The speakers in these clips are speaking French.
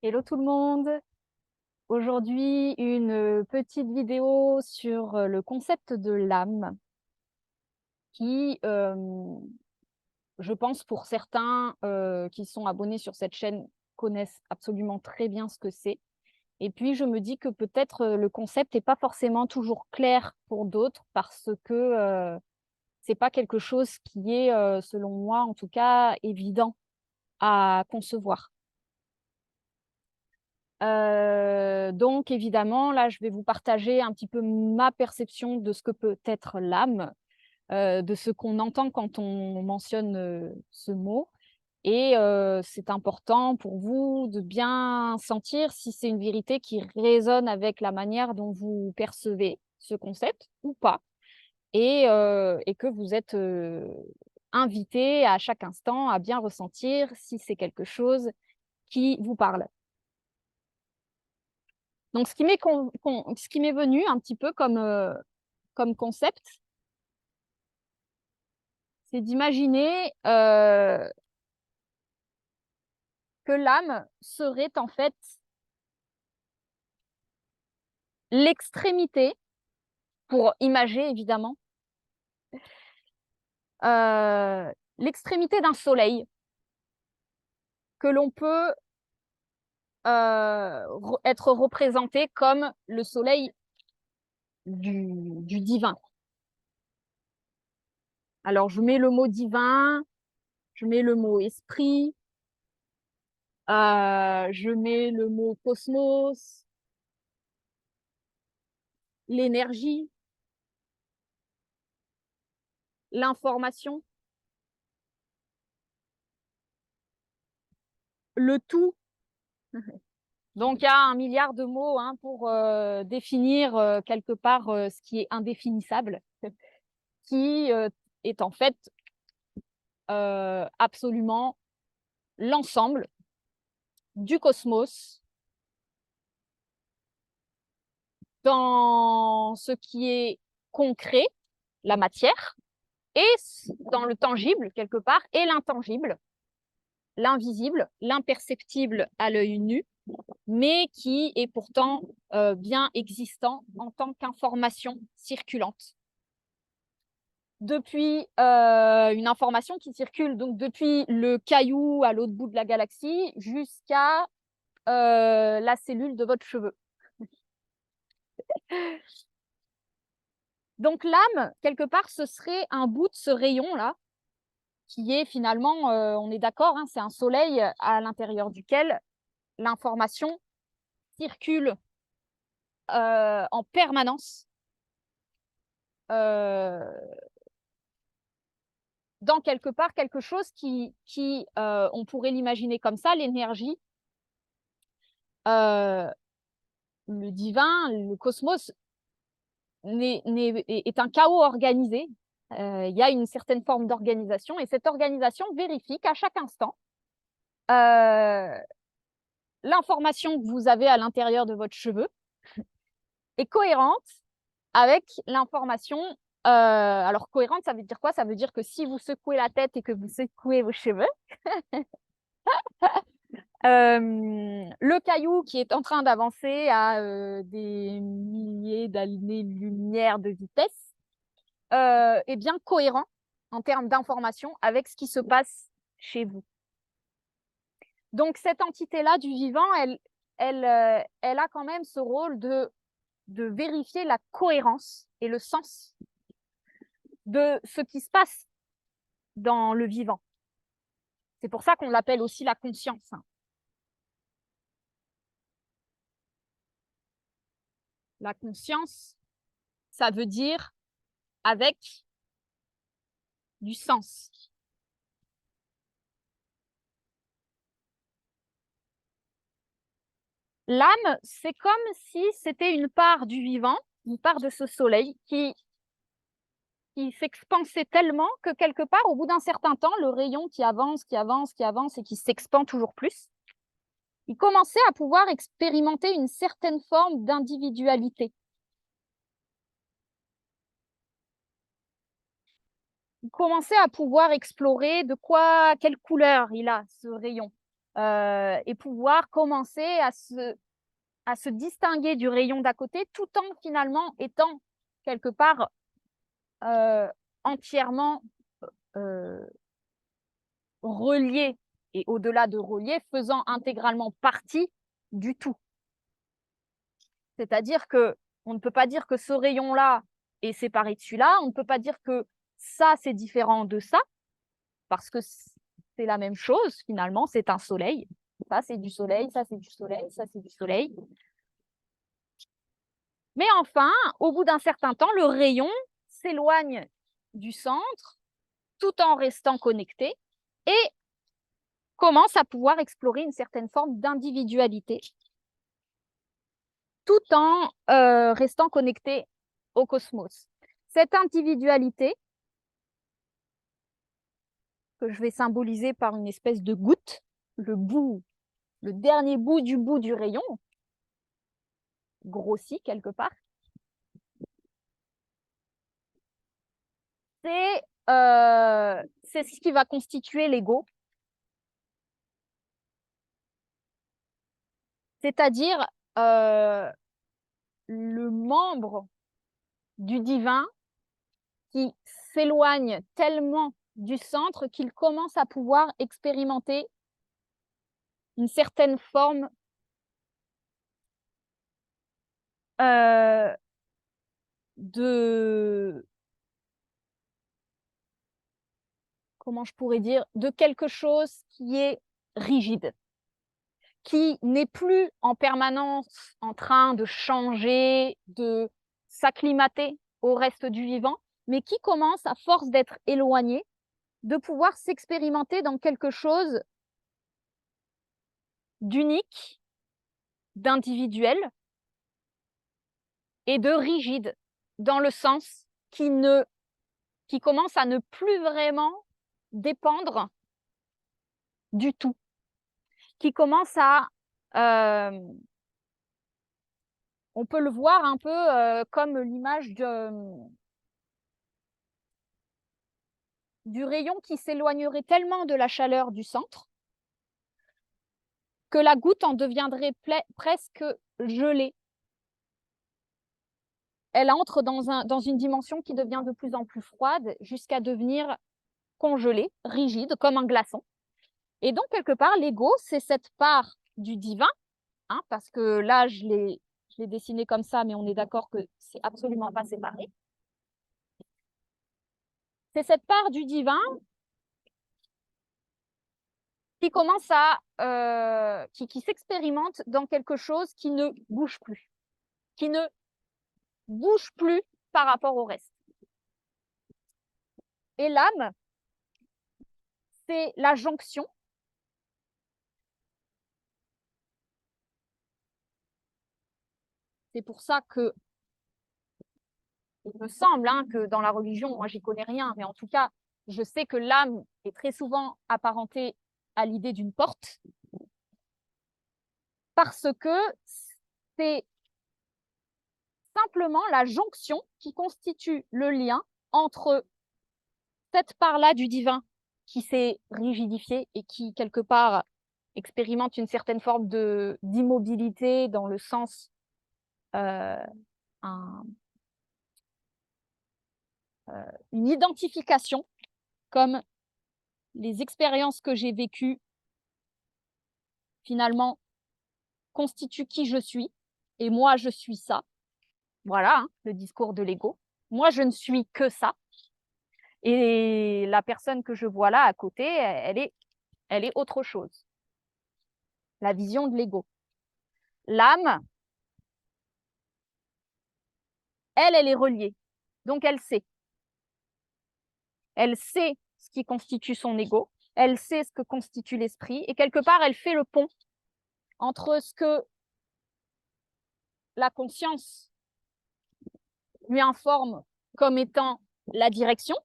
Hello tout le monde. Aujourd'hui, une petite vidéo sur le concept de l'âme qui, je pense pour certains qui sont abonnés sur cette chaîne, connaissent absolument très bien ce que c'est. Et puis, je me dis que peut-être le concept n'est pas forcément toujours clair pour d'autres parce que c'est pas quelque chose qui est, selon moi en tout cas, évident à concevoir. Donc évidemment, là, je vais vous partager un petit peu ma perception de ce que peut être l'âme, de ce qu'on entend quand on mentionne, ce mot et c'est important pour vous de bien sentir si c'est une vérité qui résonne avec la manière dont vous percevez ce concept ou pas et que vous êtes, invités à chaque instant à bien ressentir si c'est quelque chose qui vous parle. Donc ce qui m'est venu un petit peu comme concept, c'est d'imaginer, que l'âme serait en fait l'extrémité, pour imager évidemment, l'extrémité d'un soleil que l'on peut, re être représenté comme le soleil du divin. Alors je mets le mot divin, je mets le mot esprit, je mets le mot cosmos, l'énergie, l'information, le tout. Donc il y a un milliard de mots, hein, pour définir quelque part ce qui est indéfinissable, qui est en fait absolument l'ensemble du cosmos dans ce qui est concret, la matière, et dans le tangible quelque part, et l'intangible, l'invisible, l'imperceptible à l'œil nu, mais qui est pourtant bien existant en tant qu'information circulante. Depuis une information qui circule donc depuis le caillou à l'autre bout de la galaxie jusqu'à la cellule de votre cheveu. Donc l'âme, quelque part, ce serait un bout de ce rayon-là, qui est finalement, on est d'accord, hein, c'est un soleil à l'intérieur duquel l'information circule en permanence euh, dans quelque part quelque chose qui on pourrait l'imaginer comme ça, l'énergie, euh, le divin, le cosmos est un chaos organisé. Il y a une certaine forme d'organisation et cette organisation vérifie qu'à chaque instant, euh, l'information que vous avez à l'intérieur de votre cheveu est cohérente avec l'information. Alors, cohérente, ça veut dire quoi? Ça veut dire que si vous secouez la tête et que vous secouez vos cheveux, le caillou qui est en train d'avancer à des milliers d'années-lumière de vitesse est bien cohérent en termes d'information avec ce qui se passe chez vous. Donc, cette entité-là du vivant, elle a quand même ce rôle de vérifier la cohérence et le sens de ce qui se passe dans le vivant. C'est pour ça qu'on l'appelle aussi la conscience. La conscience, ça veut dire avec du sens. L'âme, c'est comme si c'était une part du vivant, une part de ce soleil qui s'expansait tellement que quelque part, au bout d'un certain temps, le rayon qui avance, qui avance, qui avance et qui s'expand toujours plus, il commençait à pouvoir expérimenter une certaine forme d'individualité. Il commençait à pouvoir explorer de quoi, quelle couleur il a, ce rayon. et pouvoir commencer à se distinguer du rayon d'à côté, tout en finalement étant quelque part entièrement relié, et au-delà de relié, faisant intégralement partie du tout. C'est-à-dire que on ne peut pas dire que ce rayon-là est séparé de celui-là, on ne peut pas dire que ça, c'est différent de ça, parce que c'est la même chose, finalement, c'est un soleil. Ça, c'est du soleil, ça, c'est du soleil, ça, c'est du soleil. Mais enfin, au bout d'un certain temps, le rayon s'éloigne du centre tout en restant connecté et commence à pouvoir explorer une certaine forme d'individualité tout en restant connecté au cosmos. Cette individualité, que je vais symboliser par une espèce de goutte, le dernier bout du rayon, grossi quelque part, c'est ce qui va constituer l'ego, c'est-à-dire le membre du divin qui s'éloigne tellement du centre qu'il commence à pouvoir expérimenter une certaine forme de, comment je pourrais dire, de quelque chose qui est rigide, qui n'est plus en permanence en train de changer, de s'acclimater au reste du vivant, mais qui commence, à force d'être éloigné, de pouvoir s'expérimenter dans quelque chose d'unique, d'individuel et de rigide, dans le sens qui commence à ne plus vraiment dépendre du tout, qui commence à, on peut le voir un peu comme l'image du rayon qui s'éloignerait tellement de la chaleur du centre que la goutte en deviendrait presque gelée. Elle entre dans une dimension qui devient de plus en plus froide jusqu'à devenir congelée, rigide, comme un glaçon. Et donc, quelque part, l'ego, c'est cette part du divin, hein, parce que là, je l'ai dessiné comme ça, mais on est d'accord que c'est absolument pas séparé. C'est cette part du divin qui commence qui s'expérimente dans quelque chose qui ne bouge plus, qui ne bouge plus par rapport au reste. Et l'âme, c'est la jonction c'est pour ça que il me semble que dans la religion, moi j'y connais rien, mais en tout cas, je sais que l'âme est très souvent apparentée à l'idée d'une porte, parce que c'est simplement la jonction qui constitue le lien entre cette part-là du divin qui s'est rigidifiée et qui, quelque part, expérimente une certaine forme d'immobilité dans le sens une identification, comme les expériences que j'ai vécues finalement constituent qui je suis, et moi je suis ça. Voilà, le discours de l'ego. Moi je ne suis que ça. Et la personne que je vois là à côté, elle est autre chose. La vision de l'ego. L'âme, elle est reliée. Donc elle sait. Elle sait ce qui constitue son ego. Elle sait ce que constitue l'esprit. Et quelque part, elle fait le pont entre ce que la conscience lui informe comme étant la direction.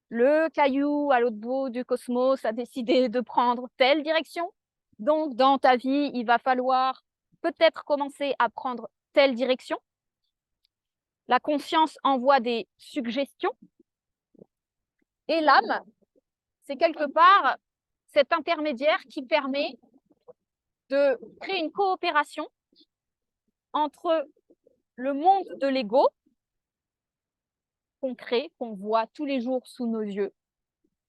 Le caillou à l'autre bout du cosmos a décidé de prendre telle direction. Donc, dans ta vie, il va falloir peut-être commencer à prendre telle direction. La conscience envoie des suggestions. Et l'âme, c'est quelque part cet intermédiaire qui permet de créer une coopération entre le monde de l'ego qu'on crée, qu'on voit tous les jours sous nos yeux,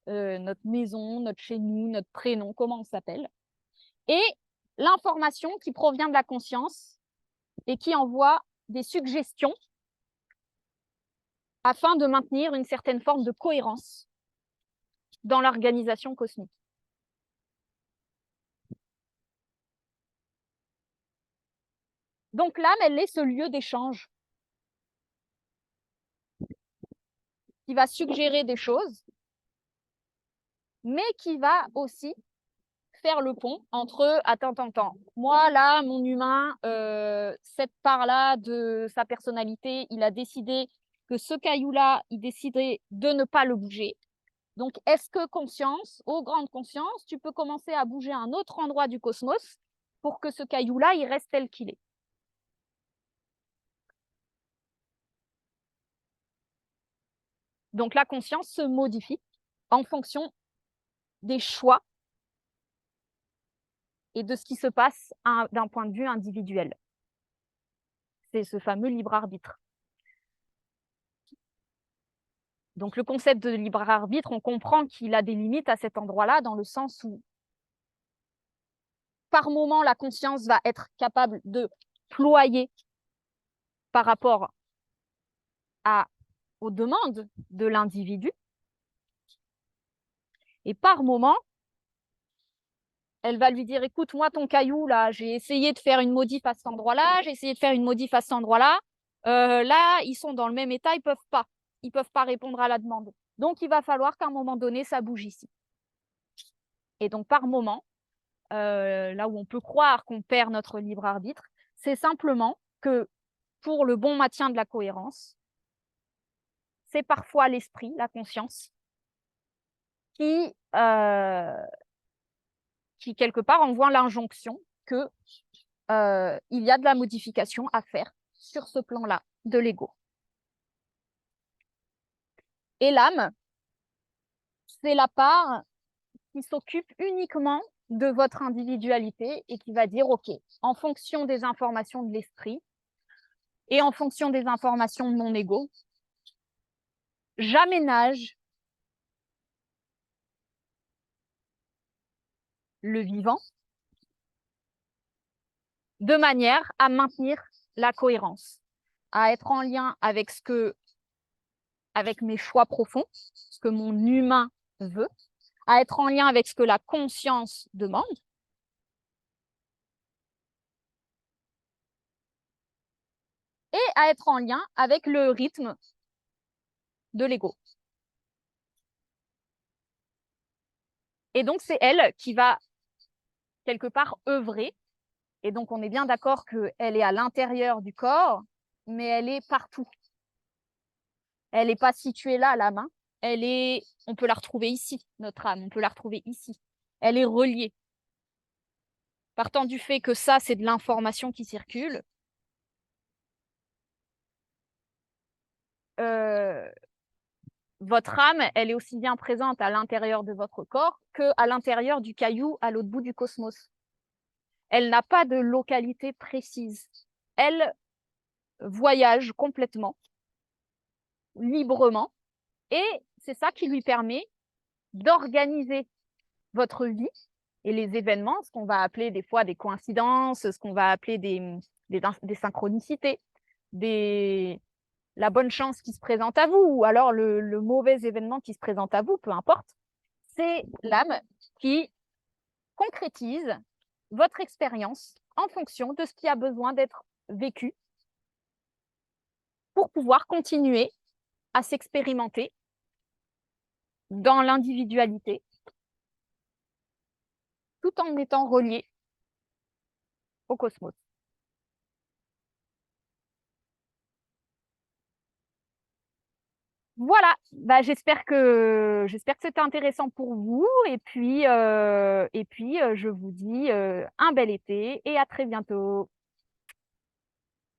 notre maison, notre chez nous, notre prénom, comment on s'appelle, et l'information qui provient de la conscience et qui envoie des suggestions afin de maintenir une certaine forme de cohérence dans l'organisation cosmique. Donc l'âme, elle est ce lieu d'échange qui va suggérer des choses, mais qui va aussi faire le pont entre attends, moi là, mon humain, cette part-là de sa personnalité, il a décidé que ce caillou-là, il déciderait de ne pas le bouger. Donc, est-ce que conscience, ô grande conscience, tu peux commencer à bouger un autre endroit du cosmos pour que ce caillou-là, il reste tel qu'il est? Donc, la conscience se modifie en fonction des choix et de ce qui se passe d'un point de vue individuel. C'est ce fameux libre arbitre. Donc, le concept de libre arbitre, on comprend qu'il a des limites à cet endroit-là, dans le sens où, par moment, la conscience va être capable de ployer par rapport aux demandes de l'individu. Et par moment, elle va lui dire, écoute, moi, ton caillou, là, j'ai essayé de faire une modif à cet endroit-là, j'ai essayé de faire une modif à cet endroit-là. Là, ils sont dans le même état, ils peuvent pas répondre à la demande. Donc, il va falloir qu'à un moment donné, ça bouge ici. Et donc, par moment, là où on peut croire qu'on perd notre libre arbitre, c'est simplement que pour le bon maintien de la cohérence, c'est parfois l'esprit, la conscience, qui quelque part envoie l'injonction que il y a de la modification à faire sur ce plan-là de l'ego. Et l'âme, c'est la part qui s'occupe uniquement de votre individualité et qui va dire, OK, en fonction des informations de l'esprit et en fonction des informations de mon ego, j'aménage le vivant de manière à maintenir la cohérence, à être en lien avec avec mes choix profonds, ce que mon humain veut, à être en lien avec ce que la conscience demande, et à être en lien avec le rythme de l'ego. Et donc, c'est elle qui va quelque part œuvrer. Et donc, on est bien d'accord qu'elle est à l'intérieur du corps, mais elle est partout. Elle n'est pas située là, la main. On peut la retrouver ici, notre âme, on peut la retrouver ici. Elle est reliée. Partant du fait que ça, c'est de l'information qui circule, votre âme, elle est aussi bien présente à l'intérieur de votre corps qu'à l'intérieur du caillou à l'autre bout du cosmos. Elle n'a pas de localité précise. Elle voyage complètement, librement, et c'est ça qui lui permet d'organiser votre vie et les événements, ce qu'on va appeler des fois des coïncidences, ce qu'on va appeler des synchronicités, la bonne chance qui se présente à vous, ou alors le mauvais événement qui se présente à vous, peu importe. C'est l'âme qui concrétise votre expérience en fonction de ce qui a besoin d'être vécu pour pouvoir continuer à s'expérimenter dans l'individualité, tout en étant relié au cosmos. Voilà, bah, j'espère que c'était intéressant pour vous et puis je vous dis un bel été et à très bientôt.